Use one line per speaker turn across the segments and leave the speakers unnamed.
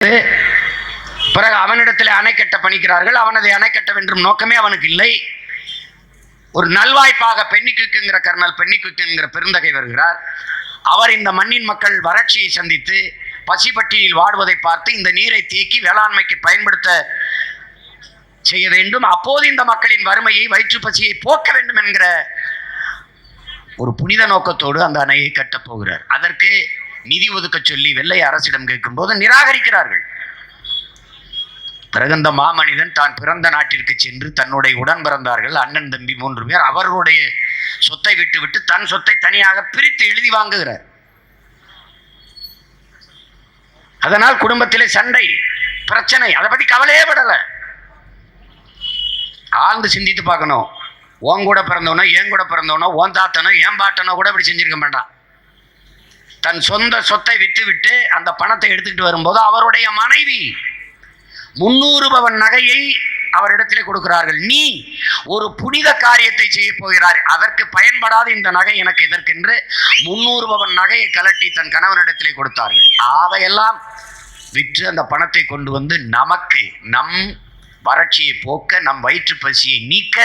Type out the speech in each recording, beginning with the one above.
பிறகு அவனிடத்தில் அணை கட்ட பணிக்கிறார்கள். அவனதை அணை கட்ட வேண்டும் நோக்கமே அவனுக்கு இல்லை. ஒரு நல்வாய்ப்பாக பென்னிக்விக் கர்னல் பென்னிக்விக் என்கிற பெருந்தகை வருகிறார். அவர் இந்த மண்ணின் மக்கள் வறட்சியை சந்தித்து பசிப்பட்டினில் வாடுவதை பார்த்து இந்த நீரை தேக்கி வேளாண்மைக்கு பயன்படுத்த செய்ய வேண்டும், அப்போது இந்த மக்களின் வறுமையை வயிற்று பசியை போக்க வேண்டும் என்கிற ஒரு புனித நோக்கத்தோடு அந்த அணையை கட்டப் போகிறார். அதற்கு நிதி ஒதுக்க சொல்லி வெள்ளை அரசிடம் கேட்கும் போது நிராகரிக்கிறார்கள். பிறகு அந்த மாமனிதன் தான் பிறந்த நாட்டிற்கு சென்று தன்னுடைய உடன் பிறந்தார்கள் அண்ணன் தம்பி 3 பேர் அவர்களுடைய சொத்தை விட்டு தன் சொத்தை தனியாக பிரித்து எழுதி வாங்குகிறார். அதனால் குடும்பத்திலே சண்டை பிரச்சனை. அதை பத்தி கவலையே படல. ஆழ்ந்து சிந்தித்து பார்க்கணும். உன் கூட பிறந்தவனோ என் கூட பிறந்தவனோ உன் தாத்தனோ என் பாட்டனோ கூட இப்படி செஞ்சிருக்க மாட்டான். தன் சொந்த சொத்தை விட்டு அந்த பணத்தை எடுத்துக்கிட்டு வரும்போது அவருடைய மனைவி 300 பவன் நகையை அவரிடத்திலே கொடுக்கிறார்கள். நீ ஒரு புனித காரியத்தை செய்ய போகிறார், அதற்கு பயன்படாத இந்த நகை எனக்கு எதற்கென்று 300 பவன் நகையை கலட்டி தன் கணவனிடத்திலே கொடுத்தார்கள். அதையெல்லாம் விற்று அந்த பணத்தை கொண்டு வந்து நமக்கு நம் வறட்சியை போக்க நம் வயிற்று பசியை நீக்க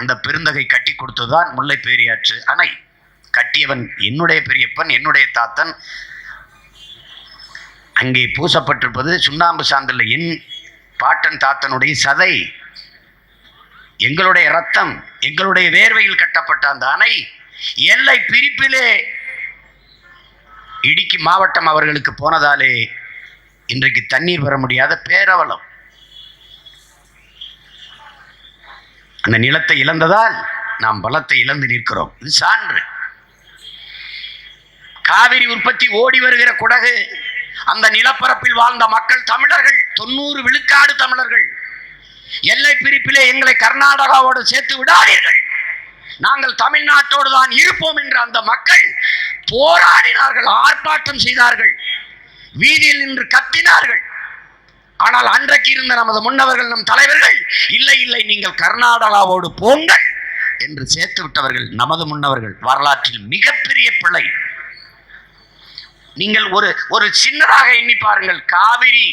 அந்த பெருந்தகை கட்டி கொடுத்ததுதான் முல்லை பெரியாற்று அணை. கட்டியவன் என்னுடைய பெரியப்பன், என்னுடைய தாத்தன். அங்கே பூசப்பட்டிருப்பது சுண்ணாம்பு சாந்தல்ல என் பாட்டன் தாத்தனுடைய சதை, எங்களுடைய ரத்தம், எங்களுடைய வேர்வையில் கட்டப்பட்ட அந்த அணை எல்லை பிரிப்பிலே இடுக்கி மாவட்டம் அவர்களுக்கு போனதாலே இன்றைக்கு தண்ணீர் வர முடியாத பேரவலம். அந்த நிலத்தை இழந்ததால் நாம் பலத்தை இழந்து நிற்கிறோம். இது சான்று. காவிரி உற்பத்தி ஓடி வருகிற குடகு. அந்த நிலப்பரப்பில் வாழ்ந்த மக்கள் தமிழர்கள், 90 விழுக்காடு தமிழர்கள். எல்லை பிரிப்பிலே எங்களை கர்நாடகாவோடு சேர்த்து விடாதீர்கள், நாங்கள் தமிழ்நாட்டோடு தான் இருப்போம் என்று அந்த மக்கள் போராடினார்கள், ஆர்ப்பாட்டம் செய்தார்கள், வீதியில் நின்று கத்தினார்கள். ஆனால் அன்றைக்கு இருந்த நமது முன்னவர்கள், நம் தலைவர்கள், இல்லை இல்லை நீங்கள் கர்நாடகாவோடு போங்கள் என்று சேர்த்து விட்டவர்கள் நமது முன்னவர்கள். வரலாற்றில் மிகப்பெரிய பிழை. நீங்கள் ஒரு சின்னதாக எண்ணி பாருங்கள். காவிரி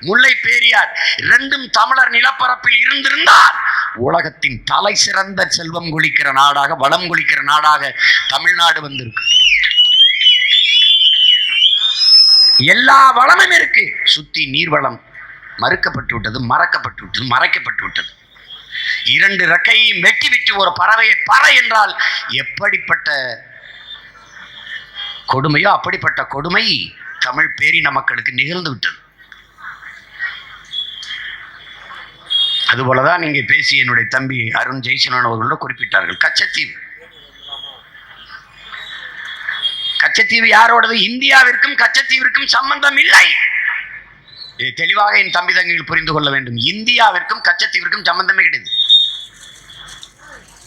முல்லை பெரியார் இரண்டும் தமிழர் நிலப்பரப்பில் இருந்திருந்தால் உலகத்தின் தலை சிறந்த செல்வம் குளிக்கிற நாடாக, வளம் குளிக்கிற நாடாக தமிழ்நாடு வந்திருக்கு. எல்லா வளமும் இருக்கு, சுத்தி நீர்வளம் மறுக்கப்பட்டு விட்டது, மறக்கப்பட்டு விட்டது, மறைக்கப்பட்டு விட்டது. 2 ரெக்கையையும் வெட்டி விட்டு ஒரு பறவையை பற என்றால் எப்படிப்பட்ட கொடுமையோ அப்படிப்பட்ட கொடுமை தமிழ் பேரின மக்களுக்கு நிகழ்ந்து விட்டது. அதுபோலதான் இங்கே பேசிய என்னுடைய தம்பி அருண் ஜெய்சலன் அவர்களோட குறிப்பிட்டார்கள். கச்சத்தீவு யாரோடது? இந்தியாவிற்கும் கச்சத்தீவிற்கும் சம்பந்தம் இல்லை. தெளிவாக என் தம்பி தங்கைகள் புரிந்து கொள்ள வேண்டும். இந்தியாவிற்கும் கச்சத்தீவிற்கும் சம்பந்தமே கிடையாது.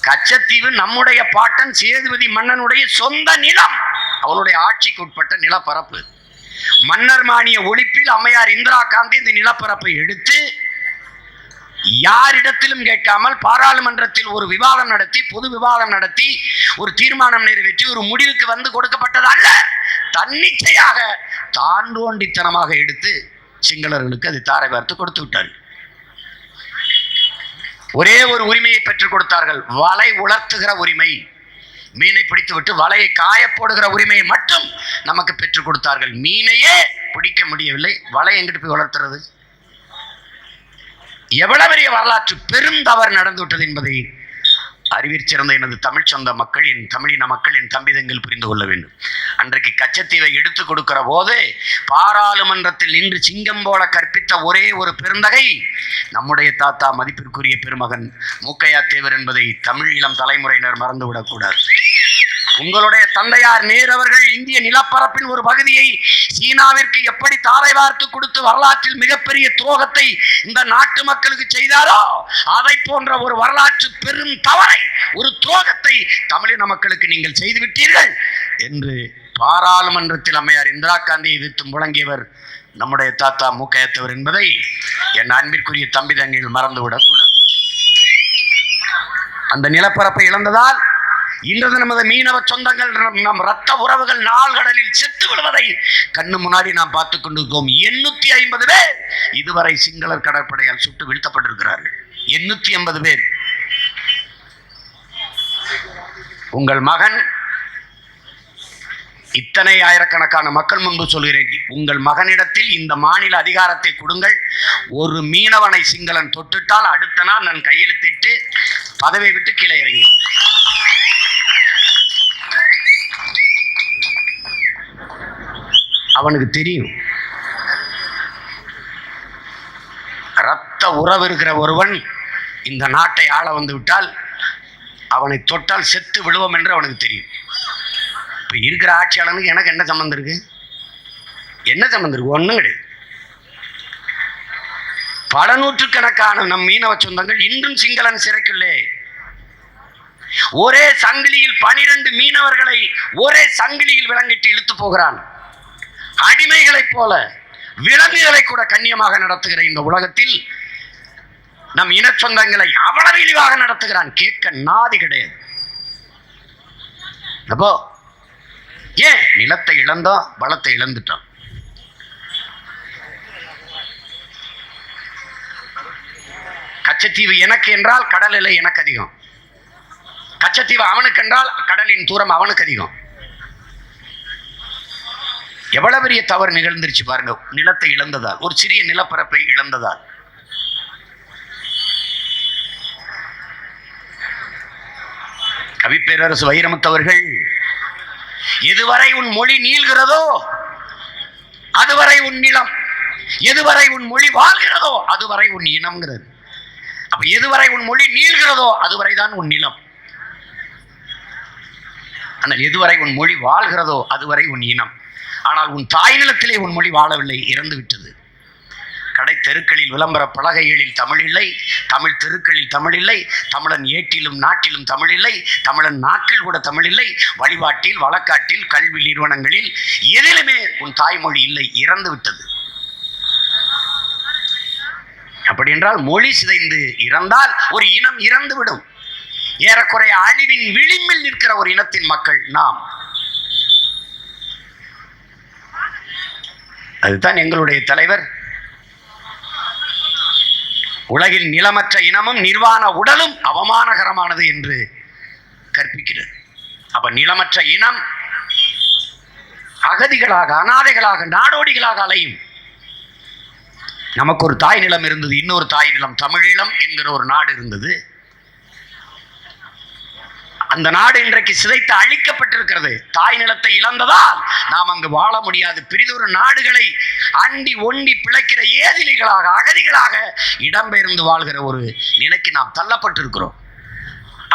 கச்சத்தீவு நம்முடைய பாட்டன் சேதுபதி மன்னனுடைய சொந்த நிலம், அவனுடைய ஆட்சிக்கு உட்பட்ட நிலப்பரப்பு. மன்னர் மானிய ஒழிப்பில் அம்மையார் இந்திரா காந்தி இந்த நிலப்பரப்பை எடுத்து யாரிடத்திலும் கேட்காமல் பாராளுமன்றத்தில் ஒரு விவாதம் நடத்தி, பொது விவாதம் நடத்தி, ஒரு தீர்மானம் நிறைவேற்றி ஒரு முடிவுக்கு வந்து கொடுக்கப்பட்டது அல்ல. தன்னிச்சையாக தான் தோண்டித்தனமாக எடுத்து சிங்களர்களுக்கு அது தாரை வார்த்து கொடுத்து விட்டார்கள். ஒரே ஒரு உரிமையை பெற்றுக் கொடுத்தார்கள், வலை உலர்த்துகிற உரிமை. மீனை பிடித்து விட்டு வலையை காயப்போடுகிற உரிமையை மட்டும் நமக்கு பெற்றுக் கொடுத்தார்கள். மீனையே பிடிக்க முடியவில்லை, வலை எங்கிட்டு போய் வளர்த்துறது? எவ்வளவு பெரிய வரலாற்று பெருந்தவறு நடந்துவிட்டது என்பதை அறிவிற் சிறந்த எனது தமிழ் சொந்த மக்கள், என் தமிழின மக்கள், என் தம்பிதங்கள் புரிந்து கொள்ள வேண்டும். அன்றைக்கு கச்சத்தீவை எடுத்துக் கொடுக்கிற போது பாராளுமன்றத்தில் நின்று சிங்கம் போல கற்பித்த ஒரே ஒரு பெருந்தகை நம்முடைய தாத்தா, மதிப்பிற்குரிய பெருமகன் மூக்கையா தேவர் என்பதை தமிழ் இளம் தலைமுறையினர் மறந்துவிடக்கூடாது. உங்களுடைய தந்தையார் நேரு அவர்கள் இந்திய நிலப்பரப்பின் ஒரு பகுதியை சீனாவிற்கு எப்படி தாரை வார்த்து கொடுத்து வரலாற்றில் மிகப்பெரிய துரோகத்தை இந்த நாட்டு மக்களுக்கு செய்தாரோ அதை போன்ற ஒரு வரலாற்று பெரும் தவறை, ஒரு துரோகத்தை தமிழின மக்களுக்கு நீங்கள் செய்துவிட்டீர்கள் என்று பாராளுமன்றத்தில் அம்மையார் இந்திரா காந்தியை எதிர்த்து முழங்கியவர் நம்முடைய தாத்தா மூக்கையத்தவர் என்பதை என் அன்பிற்குரிய தம்பி தங்கைகள் மறந்துவிடக்கூடாது. அந்த நிலப்பரப்பை இழந்ததால் இன்றது நமது மீனவ சொந்தங்கள், நம் ரத்த உறவுகள் நாள்கடலில் செத்து விடுவதை கண்ணு முன்னாடி நாம் பார்த்துக் கொண்டிருக்கோம். 850 பேர் இதுவரை சிங்களர் கடற்படையால் சுட்டு வீழ்த்தப்பட்டிருக்கிறார்கள். 850 பேர். உங்கள் மகன், இத்தனை ஆயிரக்கணக்கான மக்கள் முன்பு சொல்கிறேன், உங்கள் மகனிடத்தில் இந்த மாநில அதிகாரத்தை கொடுங்கள். ஒரு மீனவனை சிங்களன் தொட்டுட்டால் அடுத்த நாள் நான் கையெழுத்திட்டு பதவியை விட்டு கீழே இறங்கி. அவனுக்கு தெரியும், ரத்த உறவு இருக்கிற ஒருவன் இந்த நாட்டை ஆள வந்து விட்டால் அவனை தொட்டால் செத்து விழுவோம் என்று அவனுக்கு தெரியும். இப்போ இருக்கிற ஆட்சியாளனுக்கு எனக்கு என்ன சம்பந்தம் இருக்கு? என்ன சம்பந்தம் இருக்கு? ஒன்றும் கிடையாது. பல நூற்றுக்கணக்கான நம் மீனவ சொந்தங்கள் இன்றும் சிங்களன் சிறைக்குள்ளே. ஒரே சங்கிலியில் 12 மீனவர்களை ஒரே சங்கிலியில் விலங்கிட்டு இழுத்து போகிறான். அடிமைகளைப் போல விலங்குகளை கூட கண்ணியமாக நடத்துகிற இந்த உலகத்தில் நம் இன சொந்தங்களை அவ்வளவு இழிவாக நடத்துகிறான். கேட்க நாதி கிடையாது. அப்போ ஏன் நிலத்தை இழந்தோம், வளத்தை இழந்துட்டோம். கச்சத்தீவு எனக்கு என்றால் கடல் எல்லை எனக்கு அதிகம். கச்சத்தீவு அவனுக்கு என்றால் கடலின் தூரம் அவனுக்கு அதிகம். எவ்வளவு பெரிய தவறு நிகழ்ந்துருச்சு பாருங்க. நிலத்தை இழந்ததால், ஒரு சிறிய நிலப்பரப்பை இழந்ததால். கவிப்பேரரசு வைரமுத்தவர்கள், எதுவரை உன் மொழி நீள்கிறதோ அதுவரை உன் நிலம், எதுவரை உன் மொழி வாழ்கிறதோ அதுவரை உன் இனம்ங்கிறது. அப்ப எதுவரை உன் மொழி நீள்கிறதோ அதுவரை தான் உன் நிலம். ஆனால் எதுவரை உன் மொழி வாழ்கிறதோ அதுவரை உன் இனம். ஆனால் உன் தாய் நிலத்திலே உன் மொழி வாழவில்லை, இறந்து விட்டது. கடை தெருக்களில் விளம்பர பலகைகளில் தமிழ் இல்லை, தமிழ் தெருக்களில் தமிழ் இல்லை, தமிழன் ஏட்டிலும் நாட்டிலும் தமிழ் இல்லை, தமிழன் நாக்கில் கூட தமிழ் இல்லை, வழிபாட்டில் வழக்காட்டில் கல்வி நிறுவனங்களில் எதிலுமே உன் தாய்மொழி இல்லை, இறந்து விட்டது. அப்படி என்றால் மொழி சிதைந்து இறந்தால் ஒரு இனம் இறந்து விடும். ஏறக்குறைய அழிவின் விளிம்பில் நிற்கிற ஒரு இனத்தின் மக்கள் நாம். அதுதான் எங்களுடைய தலைவர் உலகில் நிலமற்ற இனமும் நிர்வாண உடலும் அவமானகரமானது என்று கற்பிக்கிறது. அப்ப நிலமற்ற இனம் அகதிகளாக, அனாதைகளாக, நாடோடிகளாக அலையும். நமக்கு ஒரு தாய் நிலம் இருந்தது, இன்னொரு தாய் நிலம் தமிழீழம் என்கிற ஒரு நாடு இருந்தது. அந்த நாடு இன்றைக்கு சிதைத்து அழிக்கப்பட்டிருக்கிறது. தாய் நிலத்தை இழந்ததால் நாம் அங்கு வாழ முடியாது. பிரிதொரு நாடுகளை அண்டி ஒண்டி பிழைக்கிற ஏதிலிகளாக, அகதிகளாக இடம்பெயர்ந்து வாழ்கிற ஒரு நிலைக்கு நாம் தள்ளப்பட்டிருக்கிறோம்.